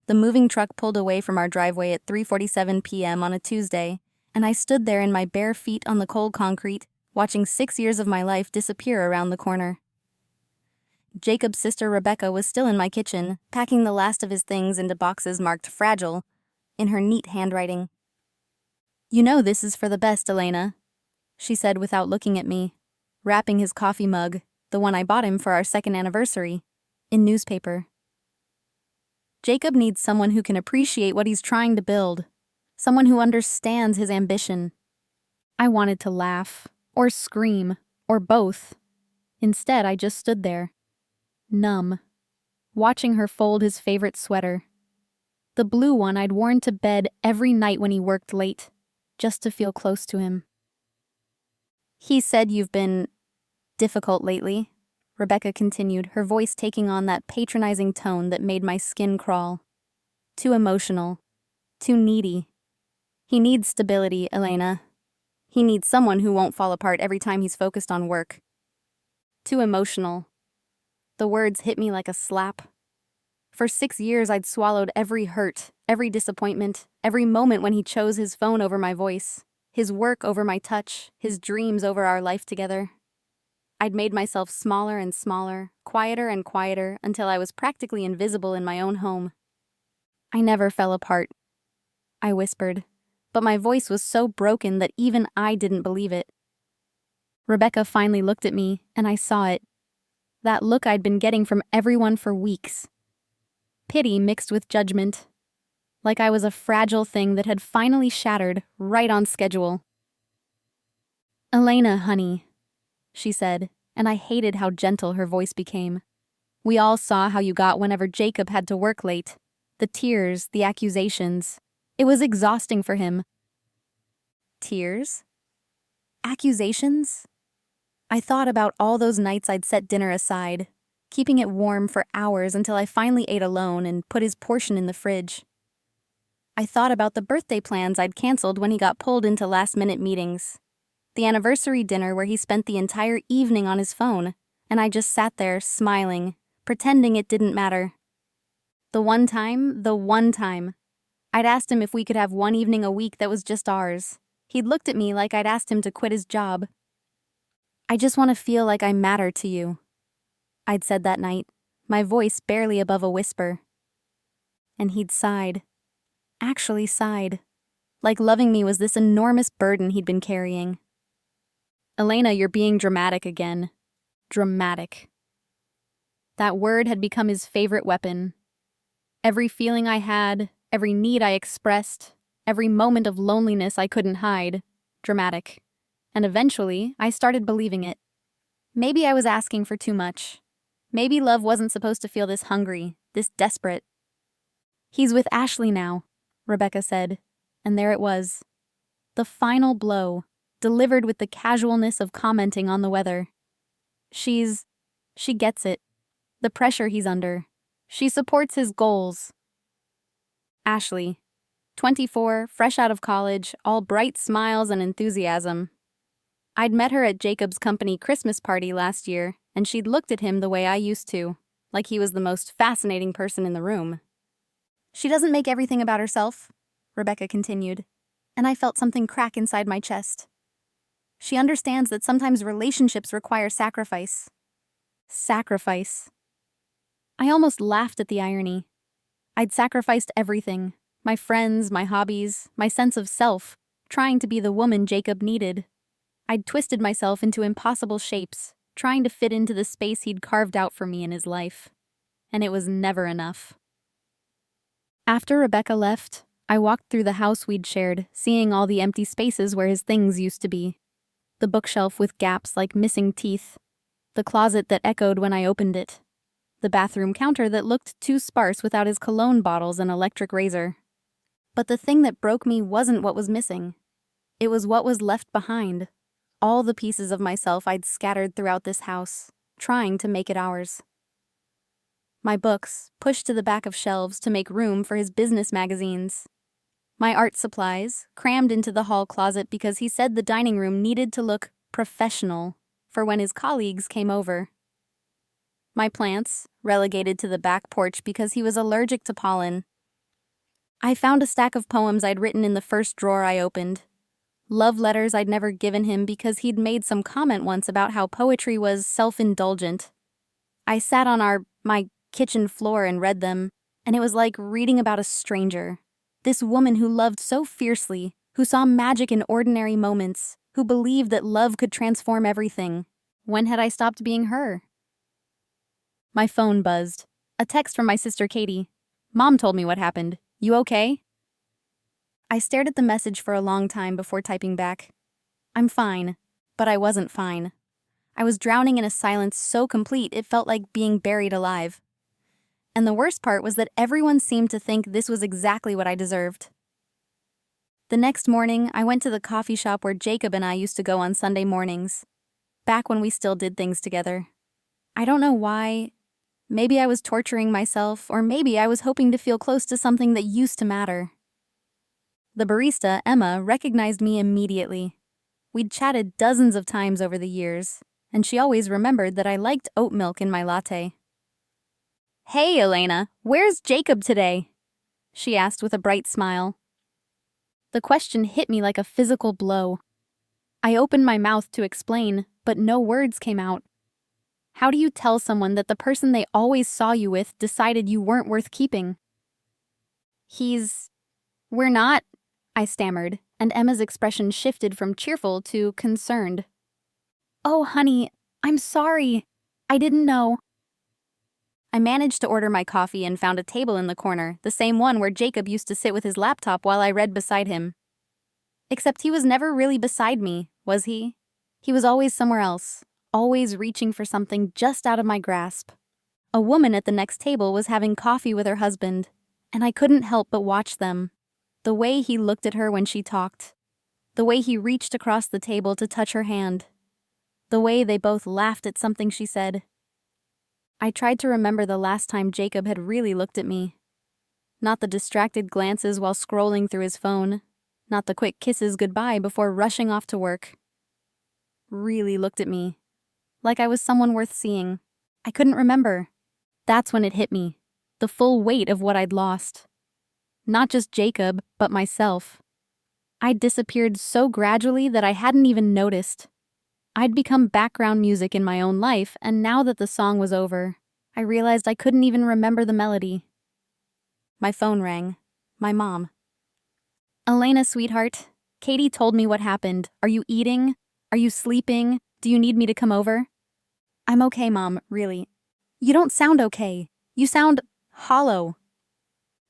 The moving truck pulled away from our driveway at 3:47 p.m. on a Tuesday, and I stood there in my bare feet on the cold concrete, watching 6 years of my life disappear around the corner. Jacob's sister Rebecca was still in my kitchen, packing the last of his things into boxes marked fragile, in her neat handwriting. "You know this is for the best, Elena," she said without looking at me, wrapping his coffee mug, the one I bought him for our second anniversary, in newspaper. "Jacob needs someone who can appreciate what he's trying to build, someone who understands his ambition." I wanted to laugh, or scream, or both. Instead, I just stood there, numb, watching her fold his favorite sweater. The blue one I'd worn to bed every night when he worked late, just to feel close to him. "He said you've been difficult lately," Rebecca continued, her voice taking on that patronizing tone that made my skin crawl. "Too emotional. Too needy. He needs stability, Elena. He needs someone who won't fall apart every time he's focused on work. Too emotional." The words hit me like a slap. For 6 years I'd swallowed every hurt, every disappointment, every moment when he chose his phone over my voice, his work over my touch, his dreams over our life together. I'd made myself smaller and smaller, quieter and quieter, until I was practically invisible in my own home. "I never fell apart," I whispered, but my voice was so broken that even I didn't believe it. Rebecca finally looked at me, and I saw it. That look I'd been getting from everyone for weeks. Pity mixed with judgment. Like I was a fragile thing that had finally shattered, right on schedule. "Elena, honey," she said, and I hated how gentle her voice became. "We all saw how you got whenever Jacob had to work late. The tears, the accusations. It was exhausting for him." Tears? Accusations? I thought about all those nights I'd set dinner aside, keeping it warm for hours until I finally ate alone and put his portion in the fridge. I thought about the birthday plans I'd canceled when he got pulled into last-minute meetings. The anniversary dinner where he spent the entire evening on his phone, and I just sat there, smiling, pretending it didn't matter. The one time, I'd asked him if we could have one evening a week that was just ours. He'd looked at me like I'd asked him to quit his job. "I just want to feel like I matter to you," I'd said that night, my voice barely above a whisper. And he'd sighed. Actually sighed. Like loving me was this enormous burden he'd been carrying. "Elena, you're being dramatic again." Dramatic. That word had become his favorite weapon. Every feeling I had, every need I expressed, every moment of loneliness I couldn't hide. Dramatic. And eventually, I started believing it. Maybe I was asking for too much. Maybe love wasn't supposed to feel this hungry, this desperate. "He's with Ashley now," Rebecca said, and there it was. The final blow, delivered with the casualness of commenting on the weather. She gets it. The pressure he's under. She supports his goals. Ashley, 24, fresh out of college, all bright smiles and enthusiasm. I'd met her at Jacob's company Christmas party last year, and she'd looked at him the way I used to, like he was the most fascinating person in the room. "She doesn't make everything about herself," Rebecca continued, and I felt something crack inside my chest. "She understands that sometimes relationships require sacrifice." Sacrifice. I almost laughed at the irony. I'd sacrificed everything, my friends, my hobbies, my sense of self, trying to be the woman Jacob needed. I'd twisted myself into impossible shapes, trying to fit into the space he'd carved out for me in his life. And it was never enough. After Rebecca left, I walked through the house we'd shared, seeing all the empty spaces where his things used to be. The bookshelf with gaps like missing teeth. The closet that echoed when I opened it. The bathroom counter that looked too sparse without his cologne bottles and electric razor. But the thing that broke me wasn't what was missing. It was what was left behind. All the pieces of myself I'd scattered throughout this house, trying to make it ours. My books, pushed to the back of shelves to make room for his business magazines. My art supplies, crammed into the hall closet because he said the dining room needed to look professional for when his colleagues came over. My plants, relegated to the back porch because he was allergic to pollen. I found a stack of poems I'd written in the first drawer I opened. Love letters I'd never given him because he'd made some comment once about how poetry was self-indulgent. I sat on my kitchen floor and read them, and it was like reading about a stranger. This woman who loved so fiercely, who saw magic in ordinary moments, who believed that love could transform everything. When had I stopped being her? My phone buzzed. A text from my sister Katie. Mom told me what happened. You okay? I stared at the message for a long time before typing back. I'm fine, but I wasn't fine. I was drowning in a silence so complete it felt like being buried alive. And the worst part was that everyone seemed to think this was exactly what I deserved. The next morning, I went to the coffee shop where Jacob and I used to go on Sunday mornings, back when we still did things together. I don't know why. Maybe I was torturing myself, or maybe I was hoping to feel close to something that used to matter. The barista, Emma, recognized me immediately. We'd chatted dozens of times over the years, and she always remembered that I liked oat milk in my latte. Hey, Elena, where's Jacob today? She asked with a bright smile. The question hit me like a physical blow. I opened my mouth to explain, but no words came out. How do you tell someone that the person they always saw you with decided you weren't worth keeping? We're not, I stammered, and Emma's expression shifted from cheerful to concerned. Oh, honey, I'm sorry. I didn't know. I managed to order my coffee and found a table in the corner, the same one where Jacob used to sit with his laptop while I read beside him. Except he was never really beside me, was he? He was always somewhere else, always reaching for something just out of my grasp. A woman at the next table was having coffee with her husband, and I couldn't help but watch them. The way he looked at her when she talked. The way he reached across the table to touch her hand. The way they both laughed at something she said. I tried to remember the last time Jacob had really looked at me. Not the distracted glances while scrolling through his phone. Not the quick kisses goodbye before rushing off to work. Really looked at me. Like I was someone worth seeing. I couldn't remember. That's when it hit me. The full weight of what I'd lost. Not just Jacob, but myself. I'd disappeared so gradually that I hadn't even noticed. I'd become background music in my own life, and now that the song was over, I realized I couldn't even remember the melody. My phone rang. My mom. Elena, sweetheart, Katie told me what happened. Are you eating? Are you sleeping? Do you need me to come over? I'm okay, Mom, really. You don't sound okay. You sound hollow.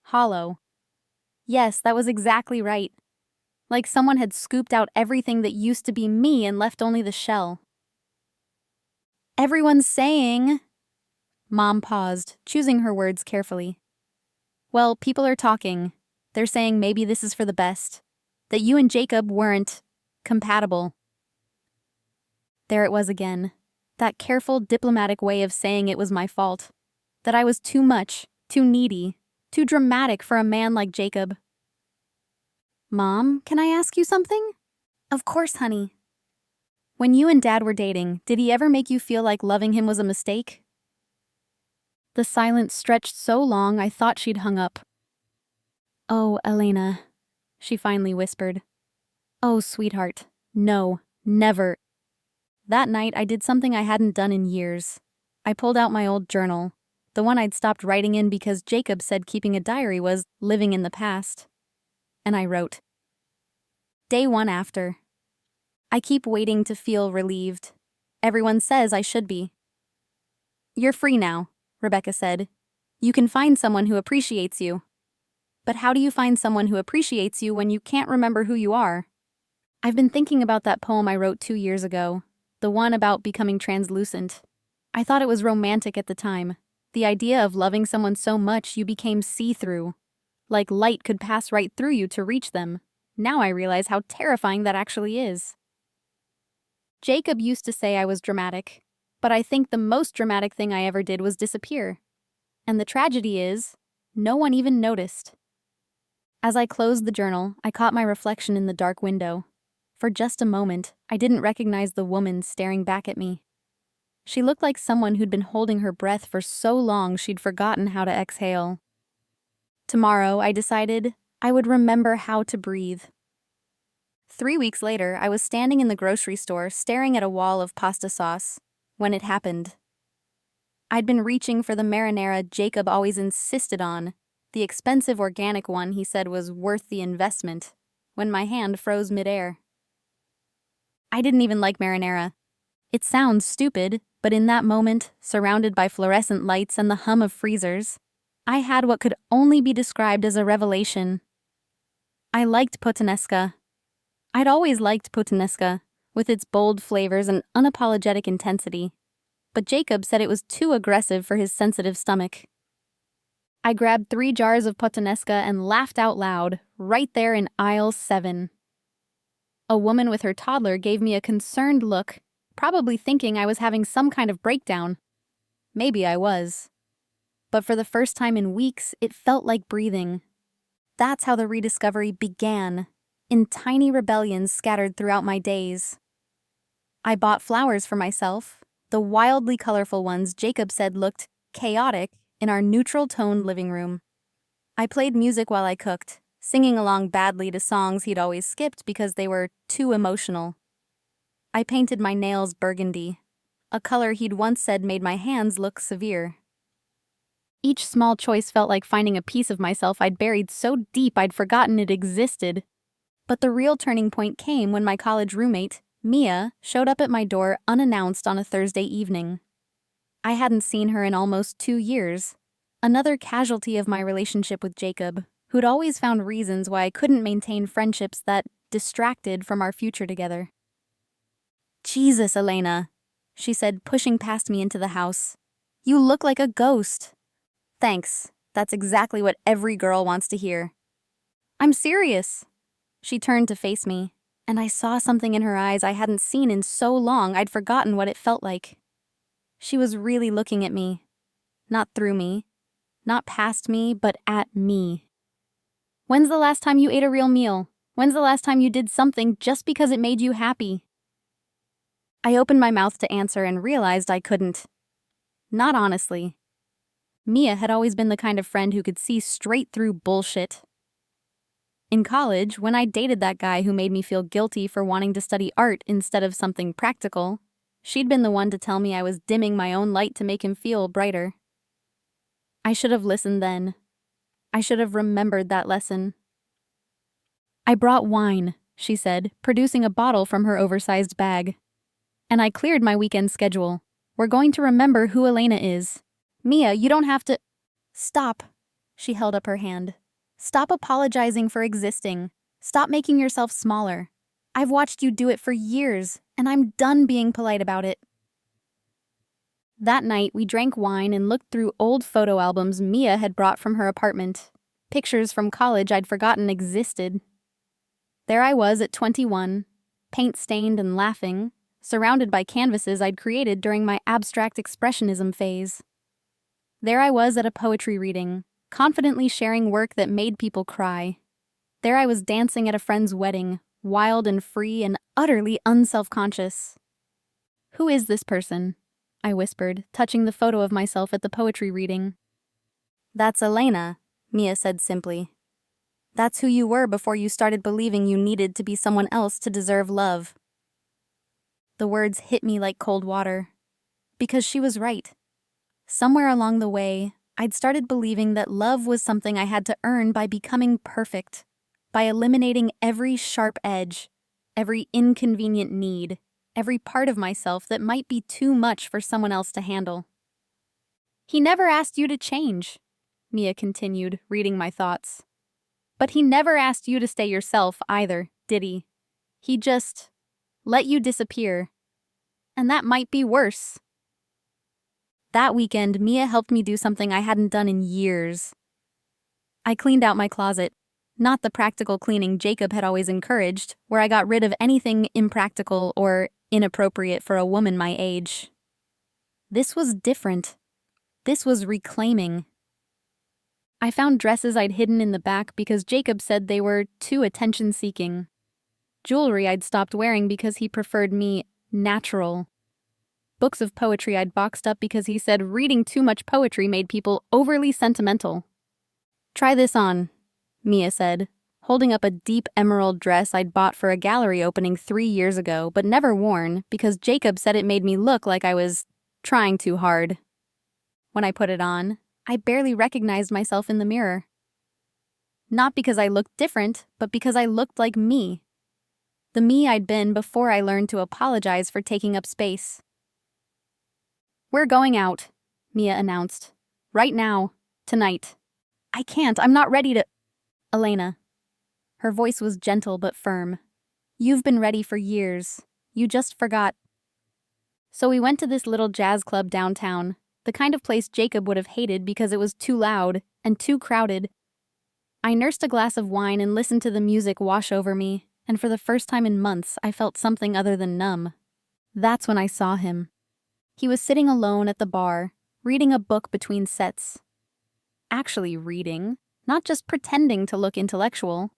Hollow. Yes, that was exactly right. Like someone had scooped out everything that used to be me and left only the shell. Everyone's saying... Mom paused, choosing her words carefully. Well, people are talking. They're saying maybe this is for the best. That you and Jacob weren't compatible. There it was again. That careful, diplomatic way of saying it was my fault. That I was too much, too needy, too dramatic for a man like Jacob. Mom, can I ask you something? Of course, honey. When you and Dad were dating, did he ever make you feel like loving him was a mistake? The silence stretched so long I thought she'd hung up. Oh, Elena, she finally whispered. Oh, sweetheart, no, never. That night I did something I hadn't done in years. I pulled out my old journal, the one I'd stopped writing in because Jacob said keeping a diary was living in the past. And I wrote. Day 1 after. I keep waiting to feel relieved. Everyone says I should be. You're free now, Rebecca said. You can find someone who appreciates you. But how do you find someone who appreciates you when you can't remember who you are? I've been thinking about that poem I wrote 2 years ago, the one about becoming translucent. I thought it was romantic at the time. The idea of loving someone so much you became see-through. Like light could pass right through you to reach them. Now I realize how terrifying that actually is. Jacob used to say I was dramatic, but I think the most dramatic thing I ever did was disappear. And the tragedy is, no one even noticed. As I closed the journal, I caught my reflection in the dark window. For just a moment, I didn't recognize the woman staring back at me. She looked like someone who'd been holding her breath for so long she'd forgotten how to exhale. Tomorrow, I decided, I would remember how to breathe. 3 weeks later, I was standing in the grocery store staring at a wall of pasta sauce when it happened. I'd been reaching for the marinara Jacob always insisted on, the expensive organic one he said was worth the investment, when my hand froze midair. I didn't even like marinara. It sounds stupid, but in that moment, surrounded by fluorescent lights and the hum of freezers, I had what could only be described as a revelation. I liked puttanesca. I'd always liked puttanesca, with its bold flavors and unapologetic intensity, but Jacob said it was too aggressive for his sensitive stomach. I grabbed 3 jars of puttanesca and laughed out loud, right there in aisle 7. A woman with her toddler gave me a concerned look, probably thinking I was having some kind of breakdown. Maybe I was. But for the first time in weeks, it felt like breathing. That's how the rediscovery began, in tiny rebellions scattered throughout my days. I bought flowers for myself, the wildly colorful ones Jacob said looked chaotic in our neutral-toned living room. I played music while I cooked, singing along badly to songs he'd always skipped because they were too emotional. I painted my nails burgundy, a color he'd once said made my hands look severe. Each small choice felt like finding a piece of myself I'd buried so deep I'd forgotten it existed. But the real turning point came when my college roommate, Mia, showed up at my door unannounced on a Thursday evening. I hadn't seen her in almost 2 years, another casualty of my relationship with Jacob, who'd always found reasons why I couldn't maintain friendships that distracted from our future together. "Jesus, Elena," she said, pushing past me into the house. "You look like a ghost." "Thanks. That's exactly what every girl wants to hear." "I'm serious." She turned to face me, and I saw something in her eyes I hadn't seen in so long I'd forgotten what it felt like. She was really looking at me. Not through me. Not past me, but at me. "When's the last time you ate a real meal? When's the last time you did something just because it made you happy?" I opened my mouth to answer and realized I couldn't. Not honestly. Mia had always been the kind of friend who could see straight through bullshit. In college, when I dated that guy who made me feel guilty for wanting to study art instead of something practical, she'd been the one to tell me I was dimming my own light to make him feel brighter. I should have listened then. I should have remembered that lesson. "I brought wine," she said, producing a bottle from her oversized bag. "And I cleared my weekend schedule. We're going to remember who Elena is. Mia, you don't have to—" "Stop." She held up her hand. "Stop apologizing for existing. Stop making yourself smaller. I've watched you do it for years, and I'm done being polite about it." That night, we drank wine and looked through old photo albums Mia had brought from her apartment, pictures from college I'd forgotten existed. There I was at 21, paint-stained and laughing, surrounded by canvases I'd created during my abstract expressionism phase. There I was at a poetry reading, confidently sharing work that made people cry. There I was dancing at a friend's wedding, wild and free and utterly unself-conscious. "Who is this person?" I whispered, touching the photo of myself at the poetry reading. "That's Elena," Mia said simply. "That's who you were before you started believing you needed to be someone else to deserve love." The words hit me like cold water. Because she was right. Somewhere along the way, I'd started believing that love was something I had to earn by becoming perfect, by eliminating every sharp edge, every inconvenient need, every part of myself that might be too much for someone else to handle. "He never asked you to change," Mia continued, reading my thoughts. "But he never asked you to stay yourself either, did he? He just let you disappear. And that might be worse." That weekend, Mia helped me do something I hadn't done in years. I cleaned out my closet, not the practical cleaning Jacob had always encouraged, where I got rid of anything impractical or inappropriate for a woman my age. This was different. This was reclaiming. I found dresses I'd hidden in the back because Jacob said they were too attention-seeking. Jewelry I'd stopped wearing because he preferred me natural. Books of poetry I'd boxed up because he said reading too much poetry made people overly sentimental. "Try this on," Mia said, holding up a deep emerald dress I'd bought for a gallery opening 3 years ago but never worn because Jacob said it made me look like I was trying too hard. When I put it on, I barely recognized myself in the mirror. Not because I looked different, but because I looked like me. The me I'd been before I learned to apologize for taking up space. "We're going out," Mia announced. "Right now. Tonight." "I can't. I'm not ready to—" "Elena." Her voice was gentle but firm. "You've been ready for years. You just forgot." So we went to this little jazz club downtown, the kind of place Jacob would have hated because it was too loud and too crowded. I nursed a glass of wine and listened to the music wash over me, and for the first time in months, I felt something other than numb. That's when I saw him. He was sitting alone at the bar, reading a book between sets. Actually reading, not just pretending to look intellectual.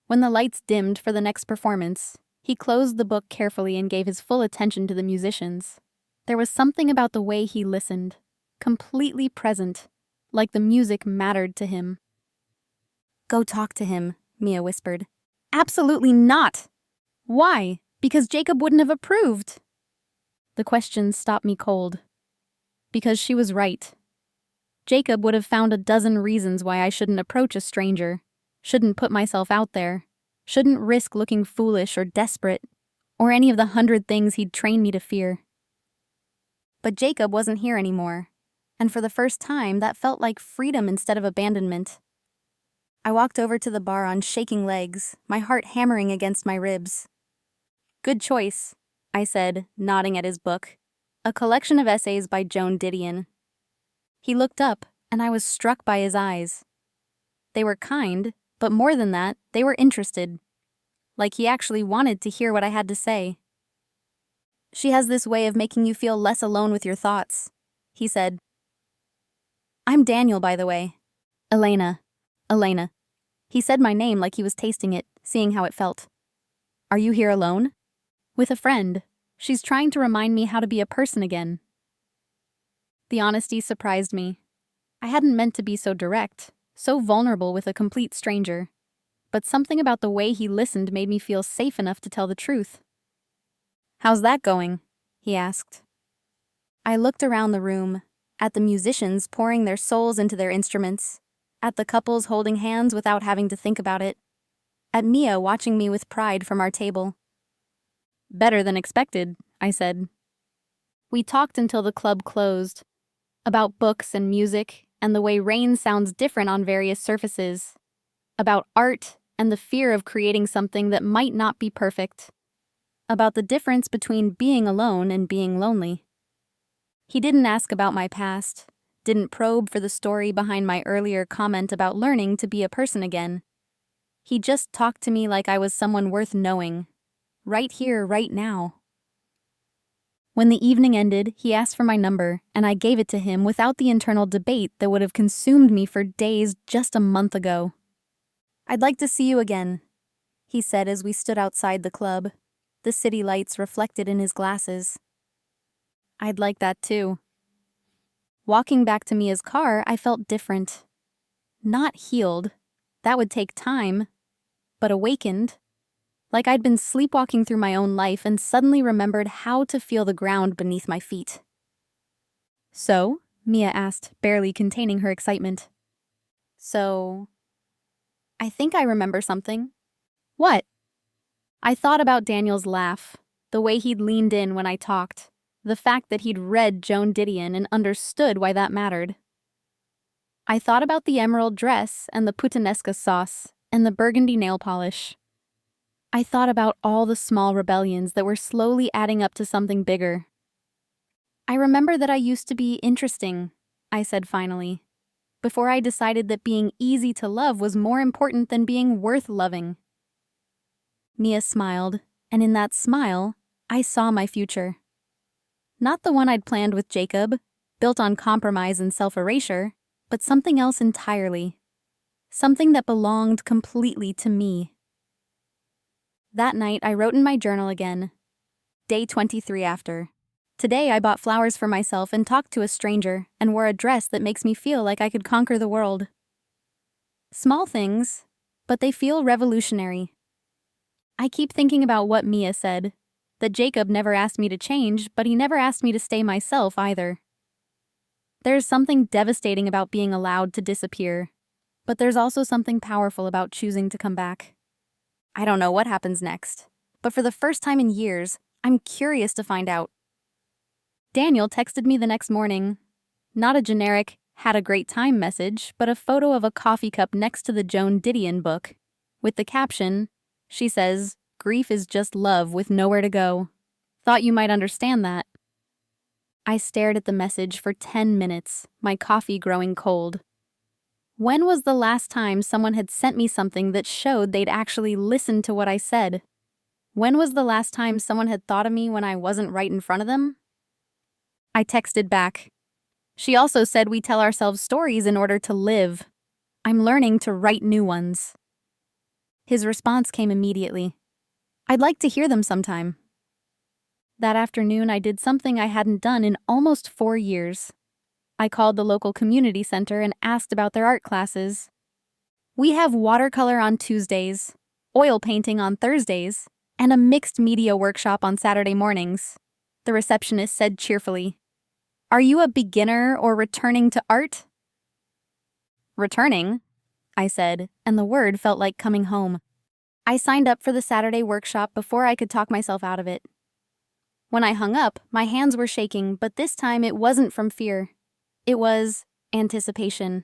When the lights dimmed for the next performance, he closed the book carefully and gave his full attention to the musicians. There was something about the way he listened, completely present, like the music mattered to him. "Go talk to him," Mia whispered. "Absolutely not!" "Why? Because Jacob wouldn't have approved." The question stopped me cold. Because she was right. Jacob would have found a dozen reasons why I shouldn't approach a stranger, shouldn't put myself out there, shouldn't risk looking foolish or desperate, or any of the 100 things he'd trained me to fear. But Jacob wasn't here anymore, and for the first time that felt like freedom instead of abandonment. I walked over to the bar on shaking legs, my heart hammering against my ribs. "Good choice," I said, nodding at his book, a collection of essays by Joan Didion. He looked up, and I was struck by his eyes. They were kind, but more than that, they were interested. Like he actually wanted to hear what I had to say. "She has this way of making you feel less alone with your thoughts," he said. "I'm Daniel, by the way." "Elena." "Elena." He said my name like he was tasting it, seeing how it felt. "Are you here alone?" "With a friend. She's trying to remind me how to be a person again." The honesty surprised me. I hadn't meant to be so direct, so vulnerable with a complete stranger. But something about the way he listened made me feel safe enough to tell the truth. "How's that going?" he asked. I looked around the room, at the musicians pouring their souls into their instruments, at the couples holding hands without having to think about it, at Mia watching me with pride from our table. "Better than expected," I said. We talked until the club closed, about books and music and the way rain sounds different on various surfaces, about art and the fear of creating something that might not be perfect, about the difference between being alone and being lonely. He didn't ask about my past, didn't probe for the story behind my earlier comment about learning to be a person again. He just talked to me like I was someone worth knowing, right here, right now. When the evening ended, he asked for my number, and I gave it to him without the internal debate that would have consumed me for days just a month ago. "I'd like to see you again," he said as we stood outside the club, the city lights reflected in his glasses. I'd like that too. Walking back to Mia's car, I felt different. Not healed. That would take time. But awakened. Like I'd been sleepwalking through my own life and suddenly remembered how to feel the ground beneath my feet. "So?" Mia asked, barely containing her excitement. "So, I think I remember something." "What?" I thought about Daniel's laugh, the way he'd leaned in when I talked, the fact that he'd read Joan Didion and understood why that mattered. I thought about the emerald dress and the puttanesca sauce and the burgundy nail polish. I thought about all the small rebellions that were slowly adding up to something bigger. "I remember that I used to be interesting," I said finally, before I decided that being easy to love was more important than being worth loving. Mia smiled, and in that smile, I saw my future. Not the one I'd planned with Jacob, built on compromise and self-erasure, but something else entirely. Something that belonged completely to me. That night, I wrote in my journal again. Day 23 after. Today, I bought flowers for myself and talked to a stranger and wore a dress that makes me feel like I could conquer the world. Small things, but they feel revolutionary. I keep thinking about what Mia said, that Jacob never asked me to change, but he never asked me to stay myself either. There's something devastating about being allowed to disappear, but there's also something powerful about choosing to come back. I don't know what happens next, but for the first time in years, I'm curious to find out. Daniel texted me the next morning. Not a generic, had a great time message, but a photo of a coffee cup next to the Joan Didion book. With the caption, she says, "Grief is just love with nowhere to go. Thought you might understand that." I stared at the message for 10 minutes, my coffee growing cold. When was the last time someone had sent me something that showed they'd actually listened to what I said? When was the last time someone had thought of me when I wasn't right in front of them? I texted back. She also said we tell ourselves stories in order to live. I'm learning to write new ones. His response came immediately. I'd like to hear them sometime. That afternoon, I did something I hadn't done in almost 4 years. I called the local community center and asked about their art classes. We have watercolor on Tuesdays, oil painting on Thursdays, and a mixed media workshop on Saturday mornings, the receptionist said cheerfully. Are you a beginner or returning to art? Returning, I said, and the word felt like coming home. I signed up for the Saturday workshop before I could talk myself out of it. When I hung up, my hands were shaking, but this time it wasn't from fear. It was anticipation.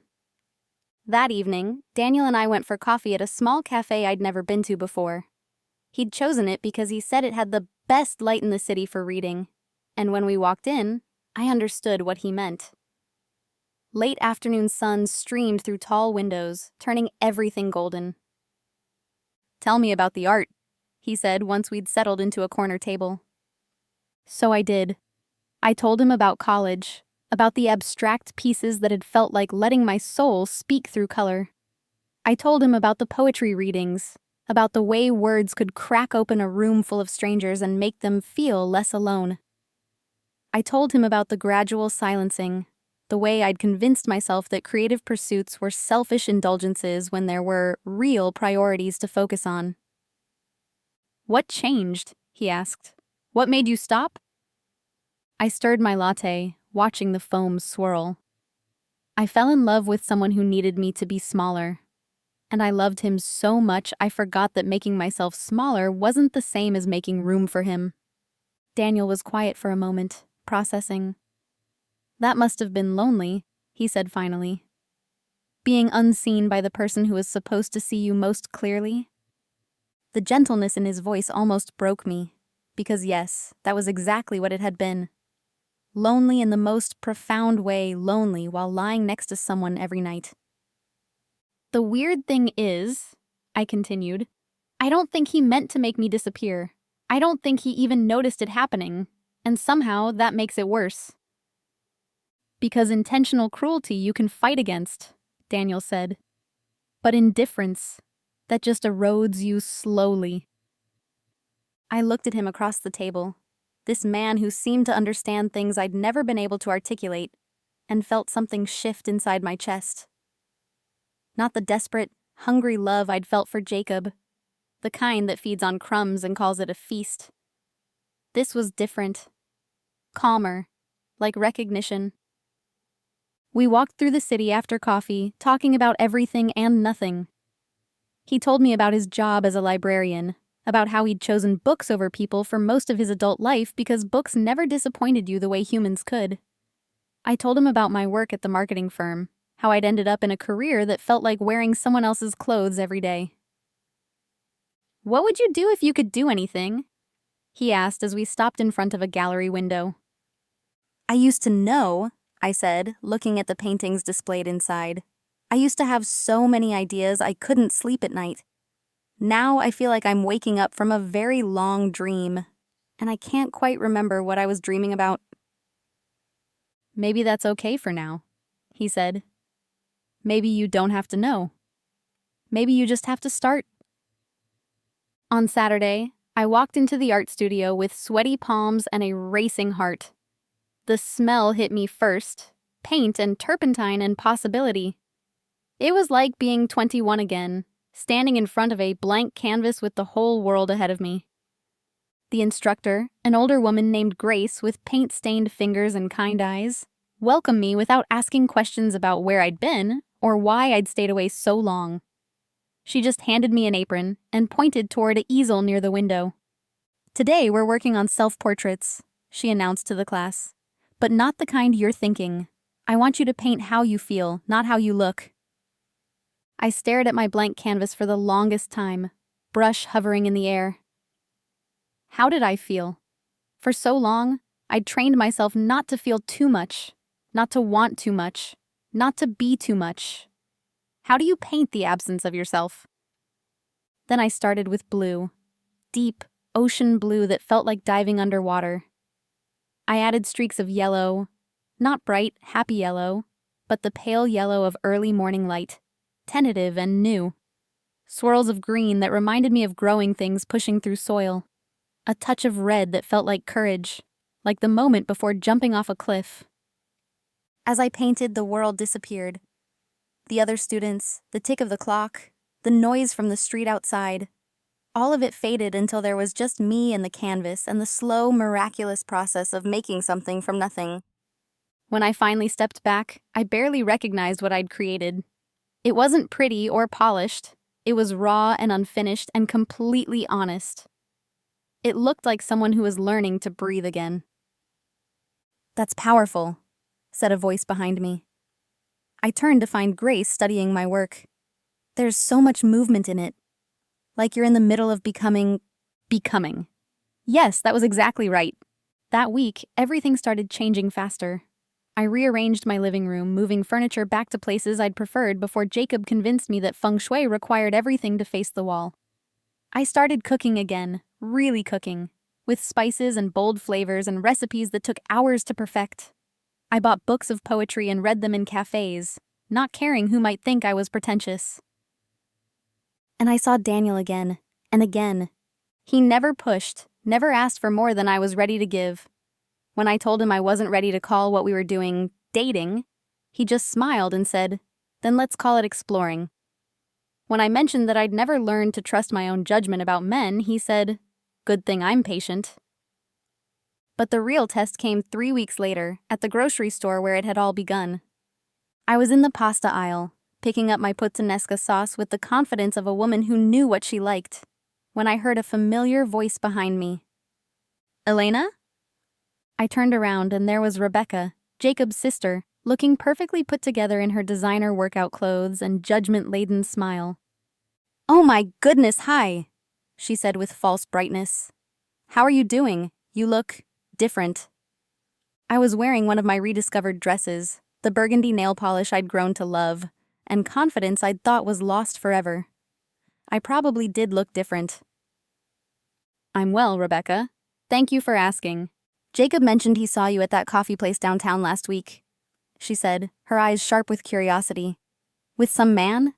That evening, Daniel and I went for coffee at a small cafe I'd never been to before. He'd chosen it because he said it had the best light in the city for reading, and when we walked in, I understood what he meant. Late afternoon sun streamed through tall windows, turning everything golden. Tell me about the art, he said once we'd settled into a corner table. So I did. I told him about college, about the abstract pieces that had felt like letting my soul speak through color. I told him about the poetry readings, about the way words could crack open a room full of strangers and make them feel less alone. I told him about the gradual silencing, the way I'd convinced myself that creative pursuits were selfish indulgences when there were real priorities to focus on. What changed? He asked. What made you stop? I stirred my latte, watching the foam swirl. I fell in love with someone who needed me to be smaller. And I loved him so much I forgot that making myself smaller wasn't the same as making room for him. Daniel was quiet for a moment, processing. That must have been lonely, he said finally. Being unseen by the person who was supposed to see you most clearly. The gentleness in his voice almost broke me, because yes, that was exactly what it had been. Lonely in the most profound way, lonely while lying next to someone every night. The weird thing is, I continued, I don't think he meant to make me disappear. I don't think he even noticed it happening, and somehow that makes it worse. Because intentional cruelty you can fight against, Daniel said. But indifference, that just erodes you slowly. I looked at him across the table, this man who seemed to understand things I'd never been able to articulate, and felt something shift inside my chest. Not the desperate, hungry love I'd felt for Jacob, the kind that feeds on crumbs and calls it a feast. This was different, calmer, like recognition. We walked through the city after coffee, talking about everything and nothing. He told me about his job as a librarian, about how he'd chosen books over people for most of his adult life because books never disappointed you the way humans could. I told him about my work at the marketing firm, how I'd ended up in a career that felt like wearing someone else's clothes every day. What would you do if you could do anything? He asked as we stopped in front of a gallery window. I used to know, I said, looking at the paintings displayed inside. I used to have so many ideas I couldn't sleep at night. Now I feel like I'm waking up from a very long dream, and I can't quite remember what I was dreaming about. Maybe that's okay for now, he said. Maybe you don't have to know. Maybe you just have to start. On Saturday, I walked into the art studio with sweaty palms and a racing heart. The smell hit me first, paint and turpentine and possibility. It was like being 21 again, standing in front of a blank canvas with the whole world ahead of me. The instructor, an older woman named Grace with paint-stained fingers and kind eyes, welcomed me without asking questions about where I'd been or why I'd stayed away so long. She just handed me an apron and pointed toward an easel near the window. "Today we're working on self-portraits," she announced to the class. "But not the kind you're thinking. I want you to paint how you feel, not how you look." I stared at my blank canvas for the longest time, brush hovering in the air. How did I feel? For so long, I'd trained myself not to feel too much, not to want too much, not to be too much. How do you paint the absence of yourself? Then I started with blue, deep, ocean blue that felt like diving underwater. I added streaks of yellow, not bright, happy yellow, but the pale yellow of early morning light, tentative and new. Swirls of green that reminded me of growing things pushing through soil. A touch of red that felt like courage, like the moment before jumping off a cliff. As I painted, the world disappeared. The other students, the tick of the clock, the noise from the street outside. All of it faded until there was just me and the canvas and the slow, miraculous process of making something from nothing. When I finally stepped back, I barely recognized what I'd created. It wasn't pretty or polished. It was raw and unfinished and completely honest. It looked like someone who was learning to breathe again. "That's powerful," said a voice behind me. I turned to find Grace studying my work. "There's so much movement in it. Like you're in the middle of becoming. Yes, that was exactly right. That week, everything started changing faster. I rearranged my living room, moving furniture back to places I'd preferred before Jacob convinced me that feng shui required everything to face the wall. I started cooking again, really cooking, with spices and bold flavors and recipes that took hours to perfect. I bought books of poetry and read them in cafes, not caring who might think I was pretentious. And I saw Daniel again, and again. He never pushed, never asked for more than I was ready to give. When I told him I wasn't ready to call what we were doing dating, he just smiled and said, "Then let's call it exploring." When I mentioned that I'd never learned to trust my own judgment about men, he said, "Good thing I'm patient." But the real test came 3 weeks later, at the grocery store where it had all begun. I was in the pasta aisle, picking up my puttanesca sauce with the confidence of a woman who knew what she liked, when I heard a familiar voice behind me. "Elena?" I turned around and there was Rebecca, Jacob's sister, looking perfectly put together in her designer workout clothes and judgment-laden smile. "Oh my goodness, hi," she said with false brightness. "How are you doing? You look different." I was wearing one of my rediscovered dresses, the burgundy nail polish I'd grown to love, and confidence I'd thought was lost forever. I probably did look different. "I'm well, Rebecca. Thank you for asking. Jacob mentioned he saw you at that coffee place downtown last week," she said, her eyes sharp with curiosity. "With some man?"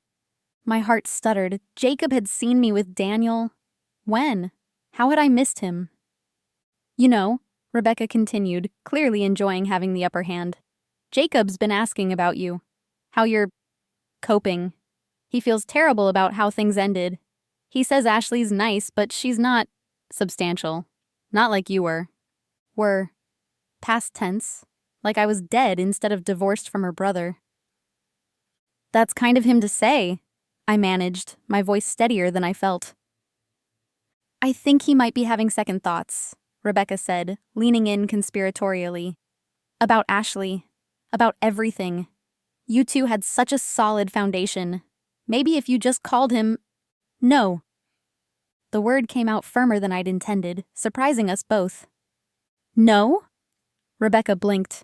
My heart stuttered. Jacob had seen me with Daniel. When? How had I missed him? "You know," Rebecca continued, clearly enjoying having the upper hand, "Jacob's been asking about you. How you're coping. He feels terrible about how things ended. He says Ashley's nice, but she's not substantial. Not like you were. Were. Past tense. Like I was dead instead of divorced from her brother." "That's kind of him to say," I managed, my voice steadier than I felt. "I think he might be having second thoughts," Rebecca said, leaning in conspiratorially. "About Ashley. About everything. You two had such a solid foundation. Maybe if you just called him—" "No." The word came out firmer than I'd intended, surprising us both. "No?" Rebecca blinked.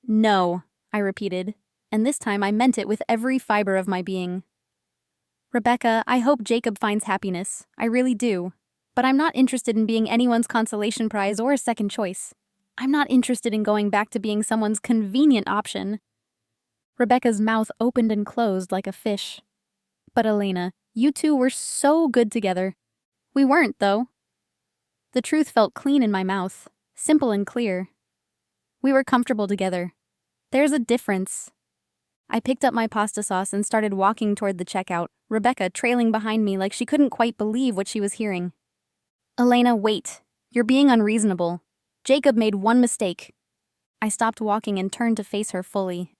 "No," I repeated, and this time I meant it with every fiber of my being. "Rebecca, I hope Jacob finds happiness. I really do. But I'm not interested in being anyone's consolation prize or a second choice. I'm not interested in going back to being someone's convenient option." Rebecca's mouth opened and closed like a fish. "But Elena, you two were so good together." "We weren't, though." The truth felt clean in my mouth, simple and clear. "We were comfortable together. There's a difference." I picked up my pasta sauce and started walking toward the checkout, Rebecca trailing behind me like she couldn't quite believe what she was hearing. Elena, wait. You're being unreasonable. Jacob made one mistake. I stopped walking and turned to face her fully.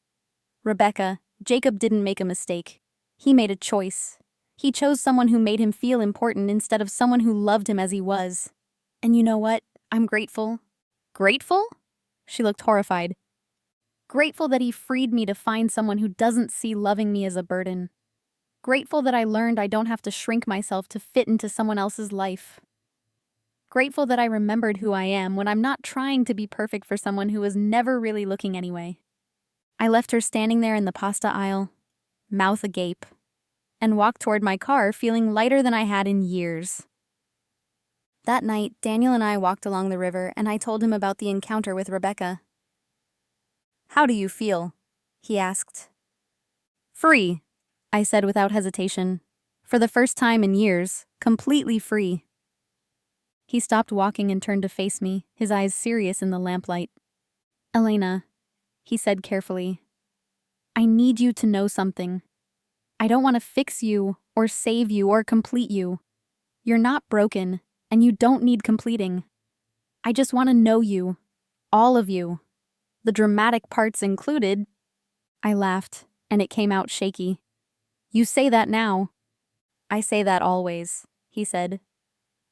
Rebecca, Jacob didn't make a mistake. He made a choice. He chose someone who made him feel important instead of someone who loved him as he was. And you know what? I'm grateful. Grateful? She looked horrified. Grateful that he freed me to find someone who doesn't see loving me as a burden. Grateful that I learned I don't have to shrink myself to fit into someone else's life. Grateful that I remembered who I am when I'm not trying to be perfect for someone who was never really looking anyway. I left her standing there in the pasta aisle, mouth agape, and walked toward my car feeling lighter than I had in years. That night, Daniel and I walked along the river and I told him about the encounter with Rebecca. "How do you feel?" he asked. "Free," I said without hesitation. For the first time in years, completely free. He stopped walking and turned to face me, his eyes serious in the lamplight. "Elena," he said carefully, "I need you to know something. I don't want to fix you, or save you, or complete you. You're not broken, and you don't need completing. I just want to know you. All of you. The dramatic parts included." I laughed, and it came out shaky. "You say that now." "I say that always," he said.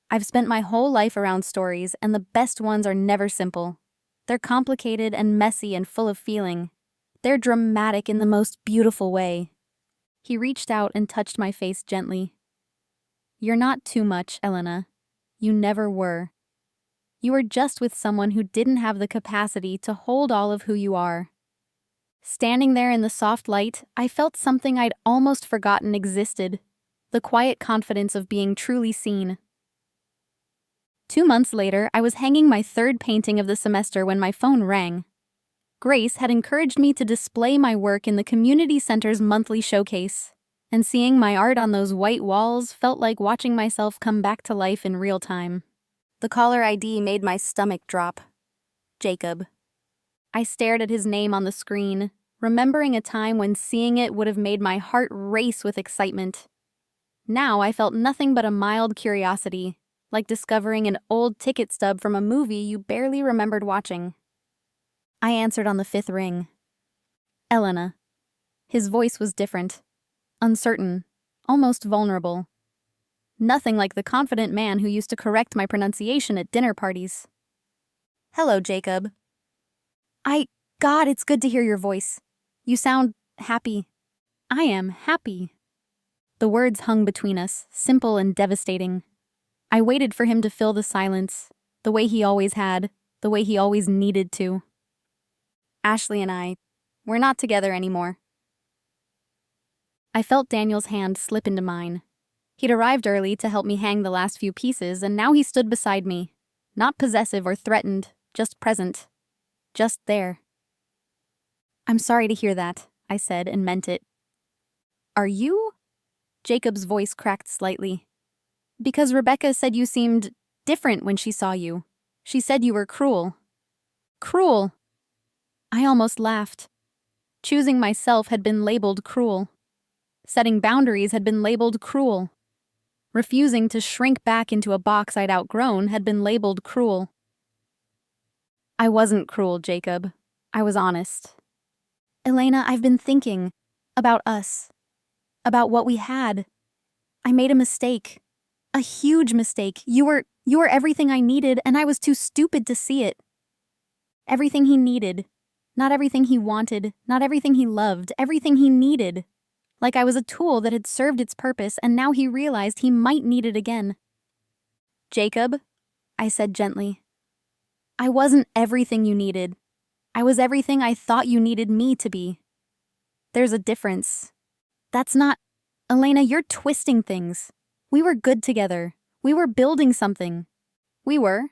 "I've spent my whole life around stories, and the best ones are never simple. They're complicated and messy and full of feeling. They're dramatic in the most beautiful way." He reached out and touched my face gently. "You're not too much, Elena. You never were. You were just with someone who didn't have the capacity to hold all of who you are." Standing there in the soft light, I felt something I'd almost forgotten existed. The quiet confidence of being truly seen. 2 months later, I was hanging my third painting of the semester when my phone rang. Grace had encouraged me to display my work in the community center's monthly showcase, and seeing my art on those white walls felt like watching myself come back to life in real time. The caller ID made my stomach drop. Jacob. I stared at his name on the screen, remembering a time when seeing it would have made my heart race with excitement. Now I felt nothing but a mild curiosity, like discovering an old ticket stub from a movie you barely remembered watching. I answered on the 5th ring. "Elena." His voice was different. Uncertain. Almost vulnerable. Nothing like the confident man who used to correct my pronunciation at dinner parties. "Hello, Jacob." God, it's good to hear your voice. You sound happy." "I am happy." The words hung between us, simple and devastating. I waited for him to fill the silence, the way he always had, the way he always needed to. "Ashley and we're not together anymore." I felt Daniel's hand slip into mine. He'd arrived early to help me hang the last few pieces, and now he stood beside me. Not possessive or threatened, just present. Just there. "I'm sorry to hear that," I said and meant it. "Are you?" Jacob's voice cracked slightly. "Because Rebecca said you seemed different when she saw you. She said you were cruel." "Cruel?" I almost laughed. Choosing myself had been labeled cruel. Setting boundaries had been labeled cruel. Refusing to shrink back into a box I'd outgrown had been labeled cruel. "I wasn't cruel, Jacob. I was honest." "Elena, I've been thinking about us. About what we had. I made a mistake. A huge mistake. You were everything I needed, and I was too stupid to see it. Everything he needed. Not everything he wanted, not everything he loved, everything he needed. Like I was a tool that had served its purpose, and now he realized he might need it again." "Jacob," I said gently, "I wasn't everything you needed. I was everything I thought you needed me to be. There's a difference. That's not... Elena, you're twisting things. We were good together. We were building something." "We were,"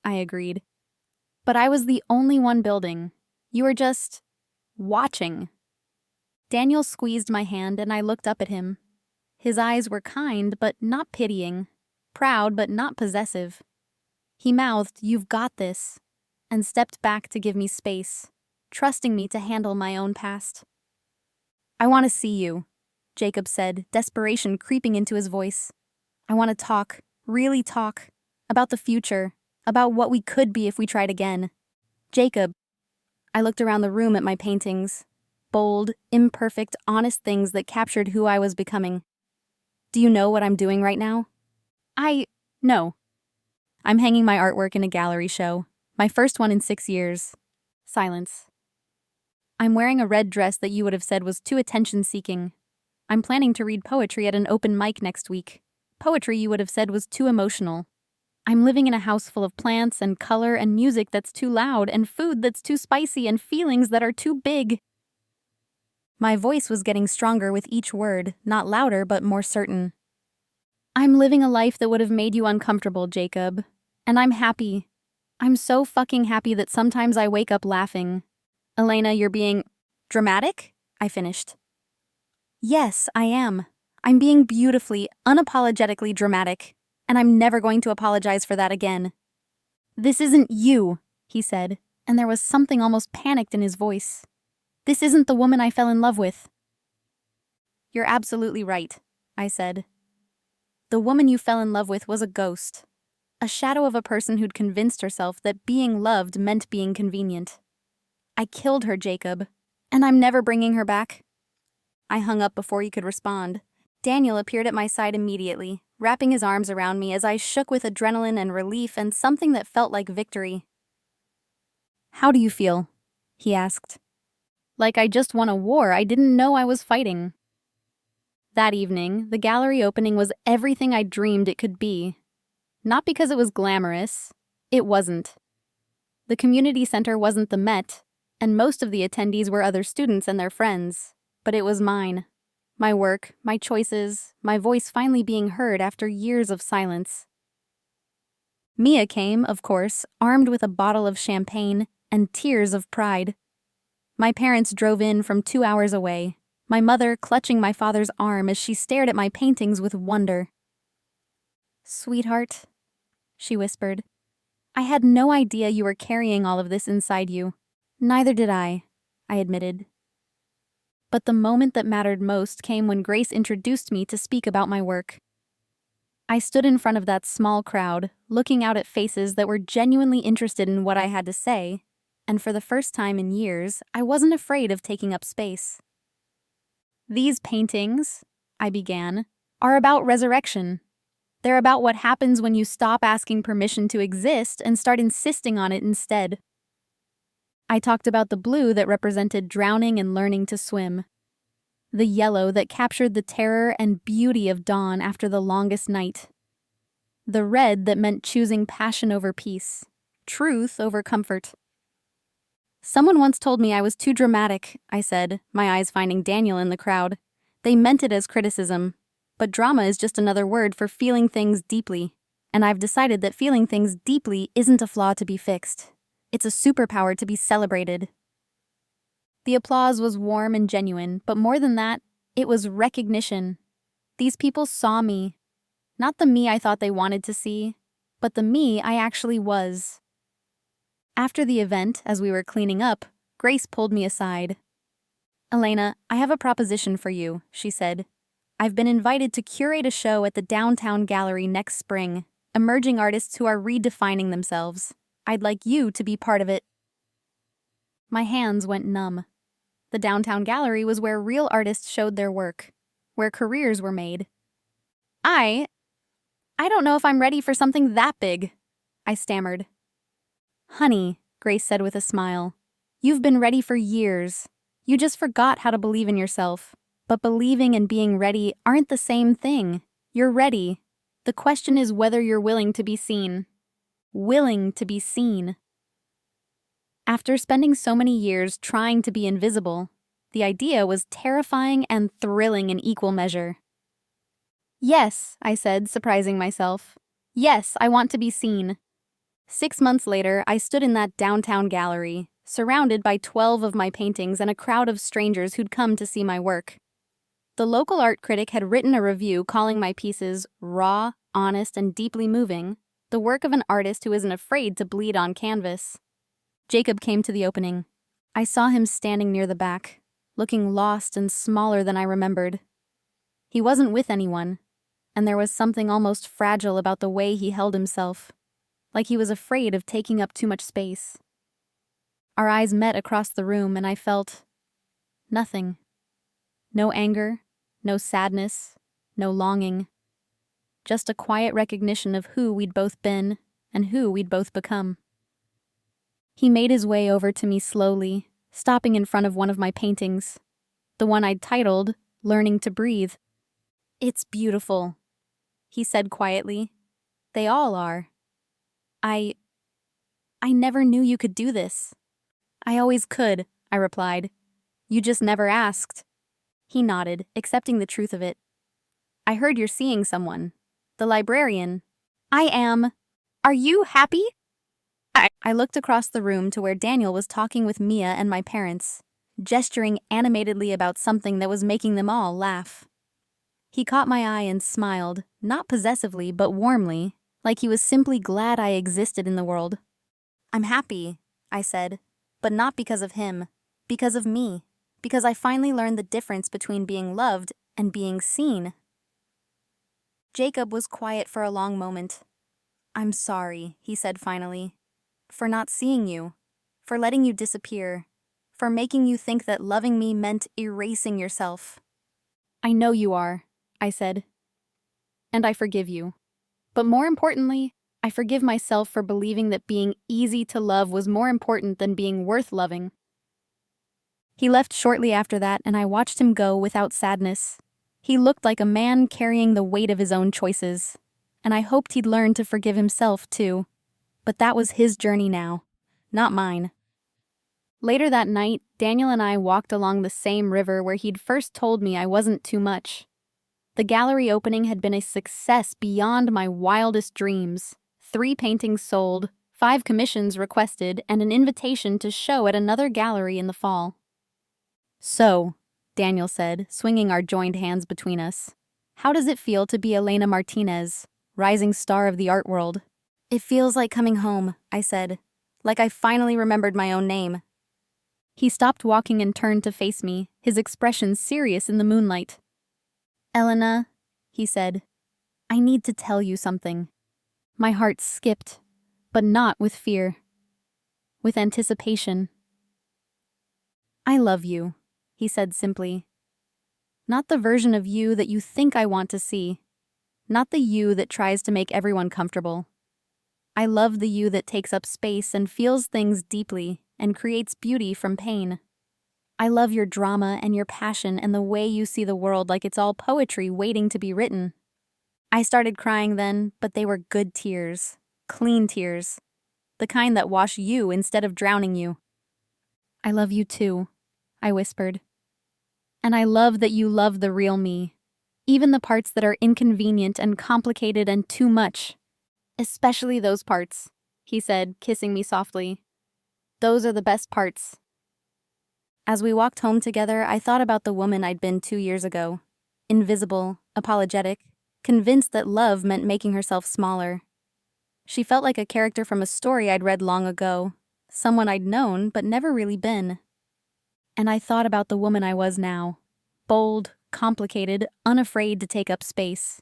I agreed. "But I was the only one building. You were just... watching." Daniel squeezed my hand and I looked up at him. His eyes were kind but not pitying, proud but not possessive. He mouthed, "You've got this," and stepped back to give me space, trusting me to handle my own past. I want to see you, Jacob said, desperation creeping into his voice. I want to talk, really talk, about the future, about what we could be if we tried again. Jacob. I looked around the room at my paintings. Bold, imperfect, honest things that captured who I was becoming. Do you know what I'm doing right now? No. I'm hanging my artwork in a gallery show. My first one in 6 years. Silence. I'm wearing a red dress that you would have said was too attention-seeking. I'm planning to read poetry at an open mic next week. Poetry you would have said was too emotional. I'm living in a house full of plants and color and music that's too loud and food that's too spicy and feelings that are too big. My voice was getting stronger with each word, not louder but more certain. I'm living a life that would have made you uncomfortable, Jacob. And I'm happy. I'm so fucking happy that sometimes I wake up laughing. Elena, you're being dramatic? I finished. Yes, I am. I'm being beautifully, unapologetically dramatic. And I'm never going to apologize for that again. This isn't you, he said, and there was something almost panicked in his voice. This isn't the woman I fell in love with. You're absolutely right, I said. The woman you fell in love with was a ghost. A shadow of a person who'd convinced herself that being loved meant being convenient. I killed her, Jacob, and I'm never bringing her back. I hung up before he could respond. Daniel appeared at my side immediately, wrapping his arms around me as I shook with adrenaline and relief and something that felt like victory. How do you feel? He asked. Like I just won a war I didn't know I was fighting. That evening, the gallery opening was everything I dreamed it could be. Not because it was glamorous. It wasn't. The community center wasn't the Met, and most of the attendees were other students and their friends. But it was mine. My work, my choices, my voice finally being heard after years of silence. Mia came, of course, armed with a bottle of champagne and tears of pride. My parents drove in from 2 hours away, my mother clutching my father's arm as she stared at my paintings with wonder. Sweetheart, she whispered, I had no idea you were carrying all of this inside you. Neither did I admitted. But the moment that mattered most came when Grace introduced me to speak about my work. I stood in front of that small crowd, looking out at faces that were genuinely interested in what I had to say, and for the first time in years, I wasn't afraid of taking up space. These paintings, I began, are about resurrection. They're about what happens when you stop asking permission to exist and start insisting on it instead. I talked about the blue that represented drowning and learning to swim. The yellow that captured the terror and beauty of dawn after the longest night. The red that meant choosing passion over peace, truth over comfort. Someone once told me I was too dramatic, I said, my eyes finding Daniel in the crowd. They meant it as criticism. But drama is just another word for feeling things deeply. And I've decided that feeling things deeply isn't a flaw to be fixed. It's a superpower to be celebrated. The applause was warm and genuine, but more than that, it was recognition. These people saw me. Not the me I thought they wanted to see, but the me I actually was. After the event, as we were cleaning up, Grace pulled me aside. Elena, I have a proposition for you, she said. I've been invited to curate a show at the Downtown Gallery next spring, emerging artists who are redefining themselves. I'd like you to be part of it. My hands went numb. The Downtown Gallery was where real artists showed their work, where careers were made. I don't know if I'm ready for something that big, I stammered. Honey, Grace said with a smile, you've been ready for years. You just forgot how to believe in yourself. But believing and being ready aren't the same thing. You're ready. The question is whether you're willing to be seen. Willing to be seen. After spending so many years trying to be invisible, the idea was terrifying and thrilling in equal measure. Yes, I said, surprising myself. Yes, I want to be seen. 6 months later, I stood in that downtown gallery, surrounded by 12 of my paintings and a crowd of strangers who'd come to see my work. The local art critic had written a review calling my pieces raw, honest, and deeply moving, the work of an artist who isn't afraid to bleed on canvas. Jacob came to the opening. I saw him standing near the back. looking lost and smaller than I remembered. He wasn't with anyone, and there was something almost fragile about the way he held himself, like he was afraid of taking up too much space. Our eyes met across the room, and I felt nothing. No anger, no sadness, no longing. Just a quiet recognition of who we'd both been and who we'd both become. He made his way over to me slowly, stopping in front of one of my paintings, the one I'd titled Learning to Breathe. "It's beautiful," he said quietly. "They all are. I never knew you could do this." "I always could," I replied. "You just never asked." He nodded, accepting the truth of it. "I heard you're seeing someone. The librarian." "I am. Are you happy?" I looked across the room to where Daniel was talking with Mia and my parents, gesturing animatedly about something that was making them all laugh. He caught my eye and smiled, not possessively but warmly, like he was simply glad I existed in the world. "I'm happy," I said, "but not because of him, because of me, because I finally learned the difference between being loved and being seen." Jacob was quiet for a long moment. "I'm sorry," he said finally, "for not seeing you, for letting you disappear, for making you think that loving me meant erasing yourself." "I know you are," I said, "and I forgive you. But more importantly, I forgive myself for believing that being easy to love was more important than being worth loving." He left shortly after that, and I watched him go without sadness. He looked like a man carrying the weight of his own choices, and I hoped he'd learn to forgive himself too. But that was his journey now, not mine. Later that night, Daniel and I walked along the same river where he'd first told me I wasn't too much. The gallery opening had been a success beyond my wildest dreams. 3 paintings sold, 5 commissions requested, and an invitation to show at another gallery in the fall. "So," Daniel said, swinging our joined hands between us, "how does it feel to be Elena Martinez, rising star of the art world?" "It feels like coming home," I said, "like I finally remembered my own name." He stopped walking and turned to face me, his expression serious in the moonlight. "Elena," he said, "I need to tell you something." My heart skipped, but not with fear, with anticipation. "I love you," he said simply. "Not the version of you that you think I want to see. Not the you that tries to make everyone comfortable. I love the you that takes up space and feels things deeply and creates beauty from pain. I love your drama and your passion and the way you see the world like it's all poetry waiting to be written." I started crying then, but they were good tears, clean tears, the kind that wash you instead of drowning you. "I love you too," I whispered. "And I love that you love the real me, even the parts that are inconvenient and complicated and too much. Especially those parts," he said, kissing me softly. "Those are the best parts." As we walked home together, I thought about the woman I'd been 2 years ago. Invisible, apologetic, convinced that love meant making herself smaller. She felt like a character from a story I'd read long ago, someone I'd known but never really been. And I thought about the woman I was now, bold, complicated, unafraid to take up space.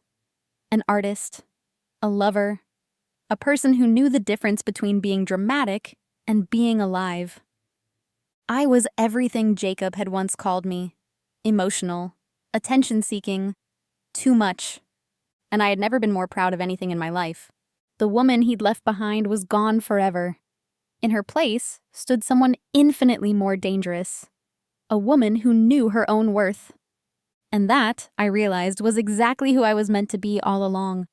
An artist, a lover, a person who knew the difference between being dramatic and being alive. I was everything Jacob had once called me: emotional, attention-seeking, too much. And I had never been more proud of anything in my life. The woman he'd left behind was gone forever. In her place stood someone infinitely more dangerous. A woman who knew her own worth. And that, I realized, was exactly who I was meant to be all along.